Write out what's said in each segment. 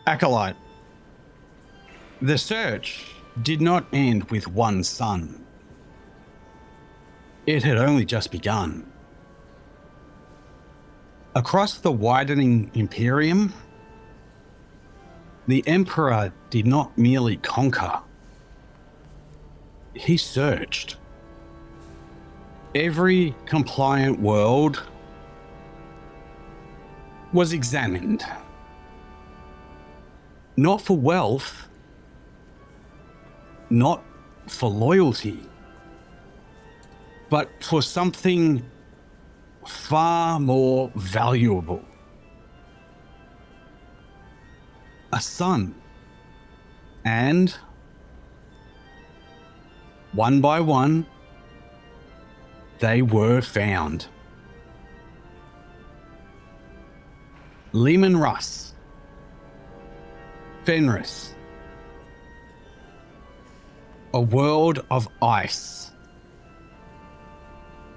Acolyte, the search did not end with one son. It had only just begun. Across the widening Imperium, the Emperor did not merely conquer. He searched. Every compliant world was examined. Not for wealth, not for loyalty, but for something far more valuable. A son. And one by one, they were found. Leman Russ, Fenris, a world of ice,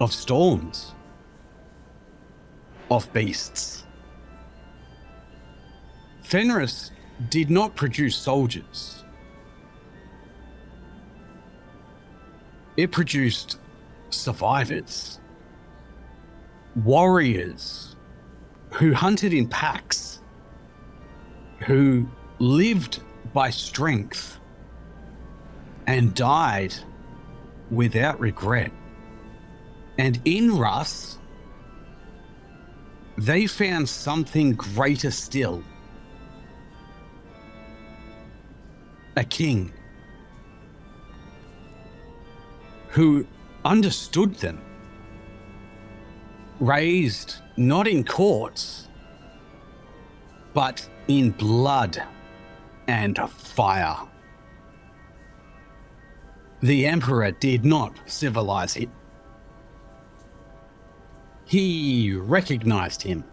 of storms, of beasts. Fenris did not produce soldiers. It produced survivors, warriors who hunted in packs, who lived by strength and died without regret. And in Russ, they found something greater still. A king who understood them, raised not in courts, but in blood and fire. The Emperor did not civilize it. He recognized him.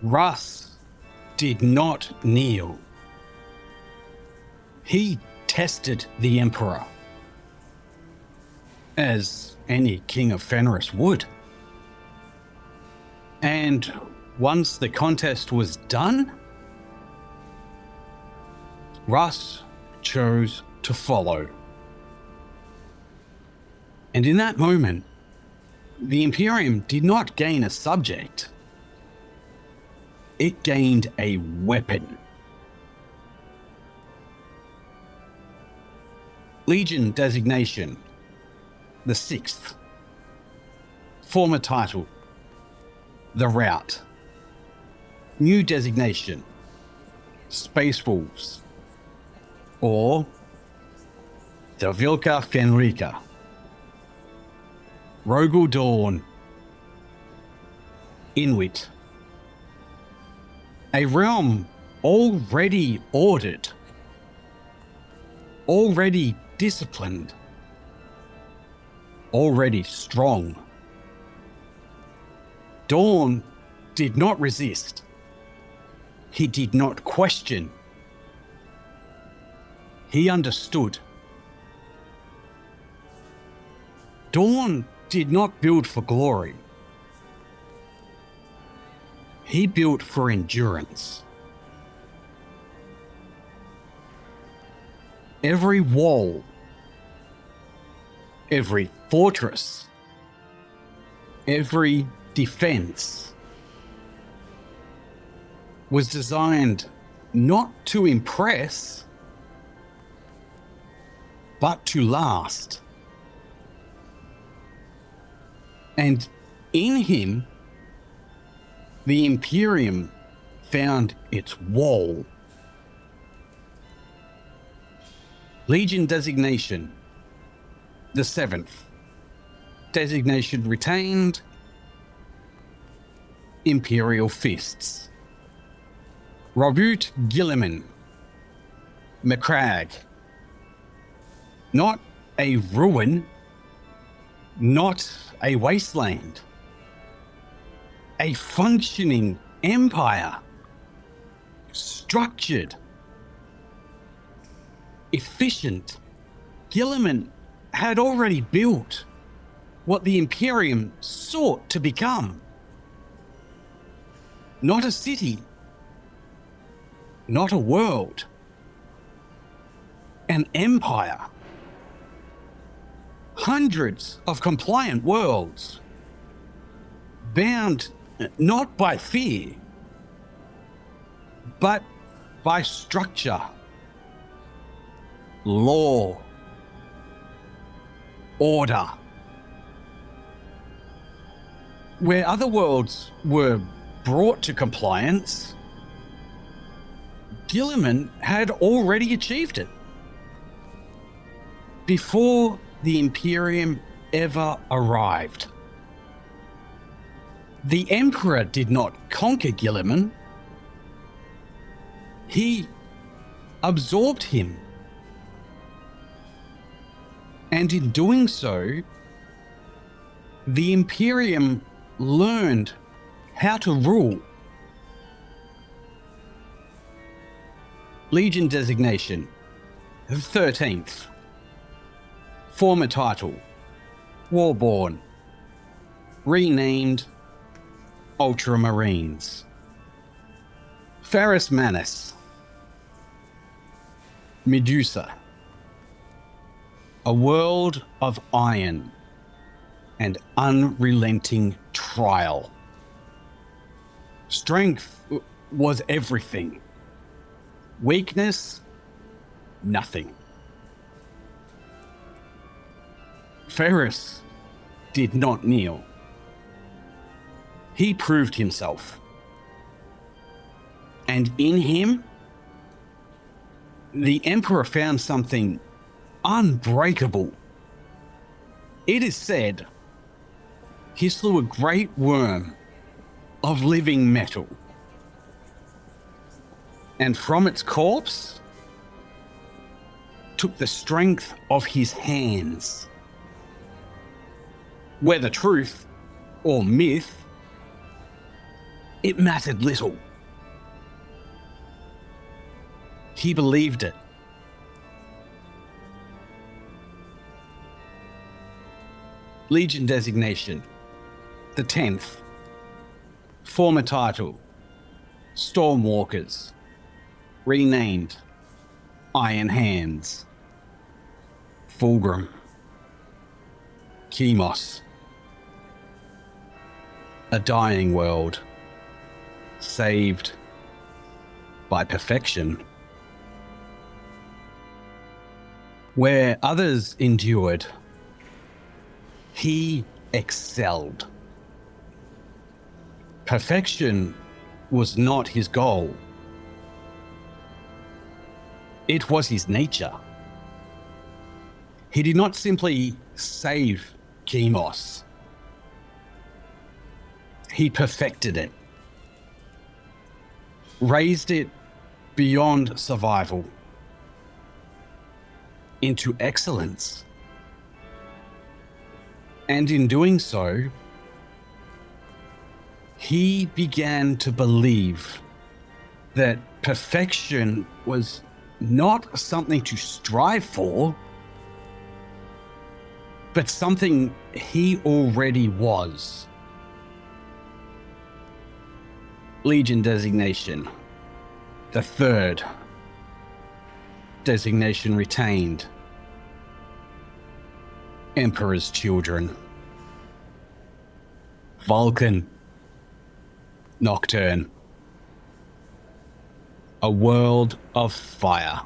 Russ did not kneel. He tested the Emperor, as any king of Fenris would. And once the contest was done, Russ chose to follow. And in that moment, the Imperium did not gain a subject. It gained a weapon. Legion designation, the 6th. Former title, the Rout. New designation, Space Wolves, or the Vilka Fenrika. Rogel Dawn, Inuit. A realm already ordered, already disciplined, already strong. Dawn did not resist. He did not question. He understood. Dawn did not build for glory. He built for endurance. Every wall, every fortress, every defense was designed not to impress, but to last. And in him, the Imperium found its wall. Legion designation, the 7th. Designation retained, Imperial Fists. Robert Gilliman, Macragge. Not a ruin, not a wasteland. A functioning empire, structured, efficient. Gilliman had already built what the Imperium sought to become. not a city, not a world, an empire. Hundreds of compliant worlds, bound not by fear, but by structure, law, order. Where other worlds were brought to compliance, Guilliman had already achieved it. Before the Imperium ever arrived. The Emperor did not conquer Guilliman. He absorbed him. And in doing so, the Imperium learned how to rule. Legion designation, the 13th. Former title, Warborn. Renamed, Ultramarines. Ferris Manus. Medusa. A world of iron and unrelenting trial. Strength was everything. Weakness, nothing. Fenris did not kneel. He proved himself. And in him, the Emperor found something unbreakable. It is said he slew a great worm of living metal. And from its corpse, took the strength of his hands. Whether truth or myth, it mattered little. He believed it. Legion designation, the 10th. Former title, Stormwalkers. Renamed, Iron Hands. Fulgrim. Chemos. A dying world, saved by perfection. Where others endured, he excelled. Perfection was not his goal. It was his nature. He did not simply save Chemos. He perfected it. Raised it beyond survival into excellence. And in doing so, he began to believe that perfection was not something to strive for, but something he already was. Legion designation, the 3rd. Designation retained. Emperor's Children. Vulcan. Nocturne. A world of fire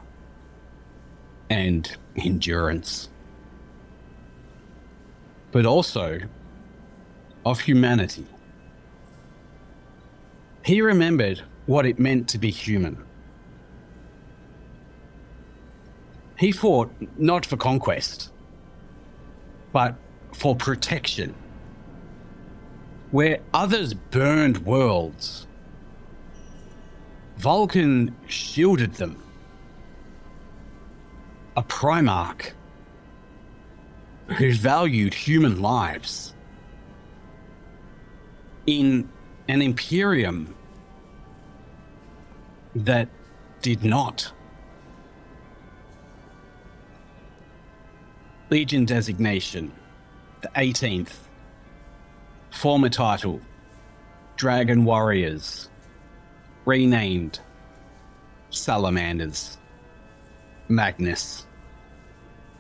and endurance, but also of humanity. He remembered what it meant to be human. He fought not for conquest, but for protection. Where others burned worlds, Vulcan shielded them. A Primarch who valued human lives. In an Imperium that did not. Legion designation, the 18th. Former title, Dragon Warriors. renamed Salamanders, Magnus,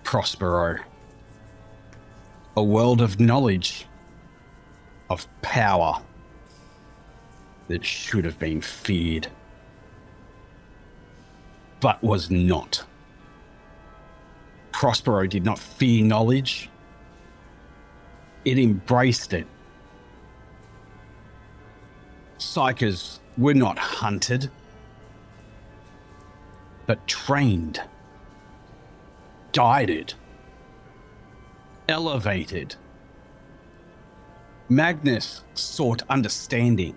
Prospero. A world of knowledge, of power that should have been feared, but was not. Prospero did not fear knowledge. It embraced it. Psychers were not hunted, but trained, guided, elevated. Magnus sought understanding,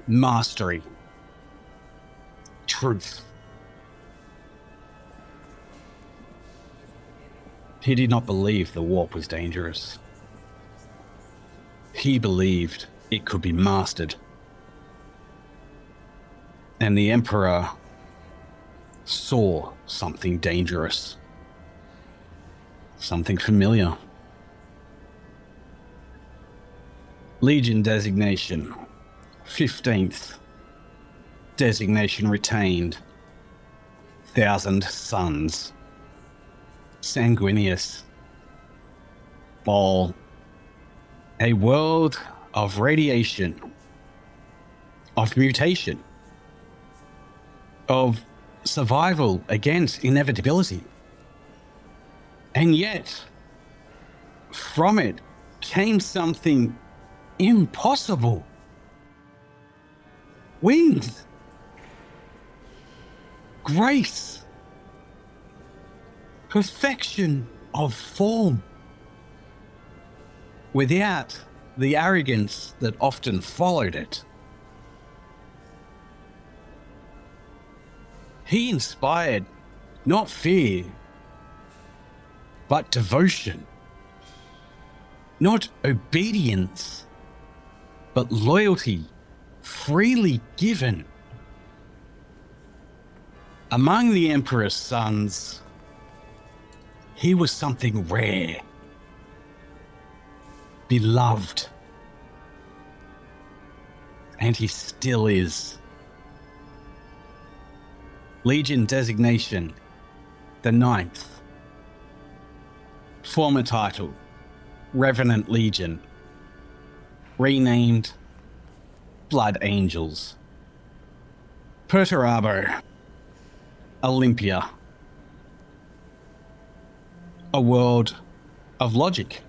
mastery, truth. He did not believe the warp was dangerous. He believed it could be mastered. And the Emperor saw something dangerous, something familiar. Legion designation, 15th. Designation retained. 1,000 Suns. Sanguinius. Baal. A world of radiation, of mutation, of survival against inevitability. And yet, from it came something impossible. Wings. Grace. Perfection of form. Without the arrogance that often followed it. He inspired not fear, but devotion. Not obedience, but loyalty freely given. Among the Emperor's sons, he was something rare, beloved, and he still is. Legion designation, the 9th. Former title, Revenant Legion. Renamed Blood Angels. Perturabo, Olympia. A world of logic,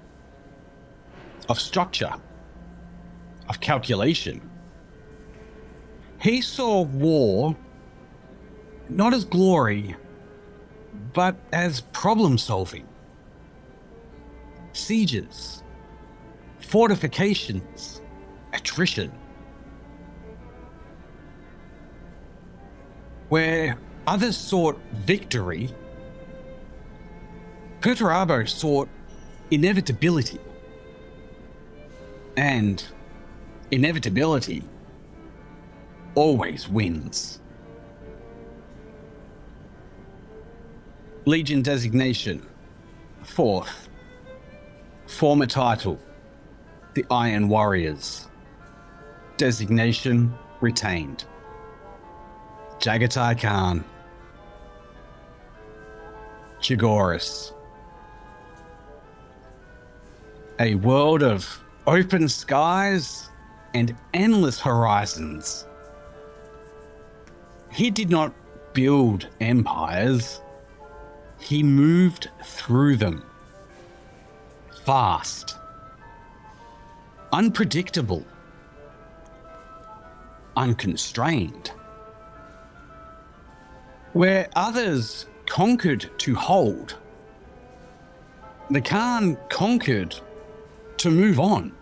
of structure, of calculation. He saw war not as glory, but as problem solving. Sieges, fortifications, attrition. Where others sought victory, Perturabo sought inevitability. And inevitability always wins. Legion designation, 4th. Former title, the Iron Warriors. Designation retained. Jagatai Khan. Chogoris. A world of open skies and endless horizons. He did not build empires. He moved through them. Fast. Unpredictable. Unconstrained. Where others conquered to hold, the Khan conquered to move on.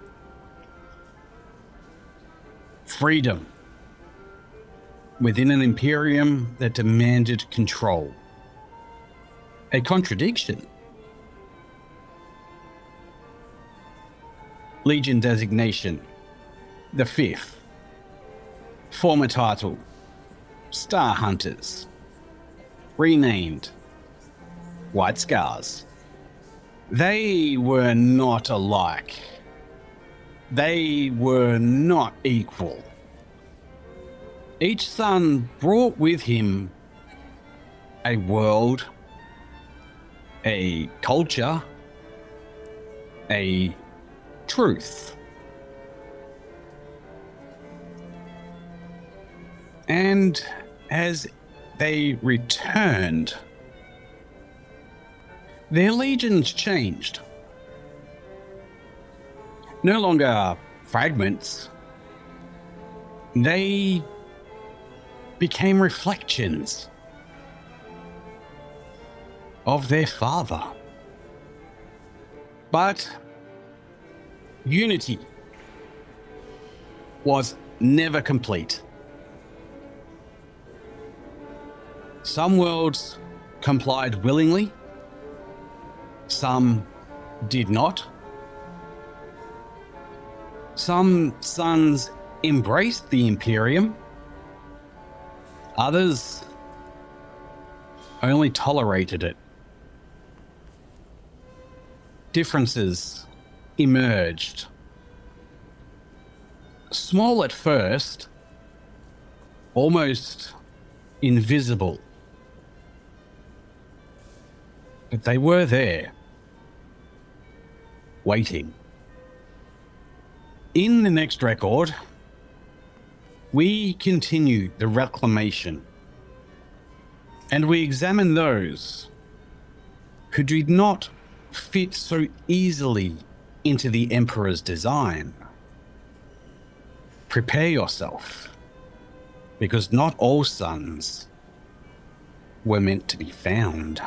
Freedom within an Imperium that demanded control. A contradiction. Legion designation, the 5th. Former title, Star Hunters. Renamed White Scars. They were not alike. they were not equal. Each son brought with him a world, a culture, a truth. And as they returned, their legions changed. No longer fragments, they became reflections of their father. But unity was never complete. Some worlds complied willingly, some did not. Some sons embraced the Imperium, others only tolerated it. Differences emerged. Small at first, almost invisible. But they were there, waiting. In the next record, we continue the reclamation, and we examine those who did not fit so easily into the Emperor's design. Prepare yourself, because not all sons were meant to be found.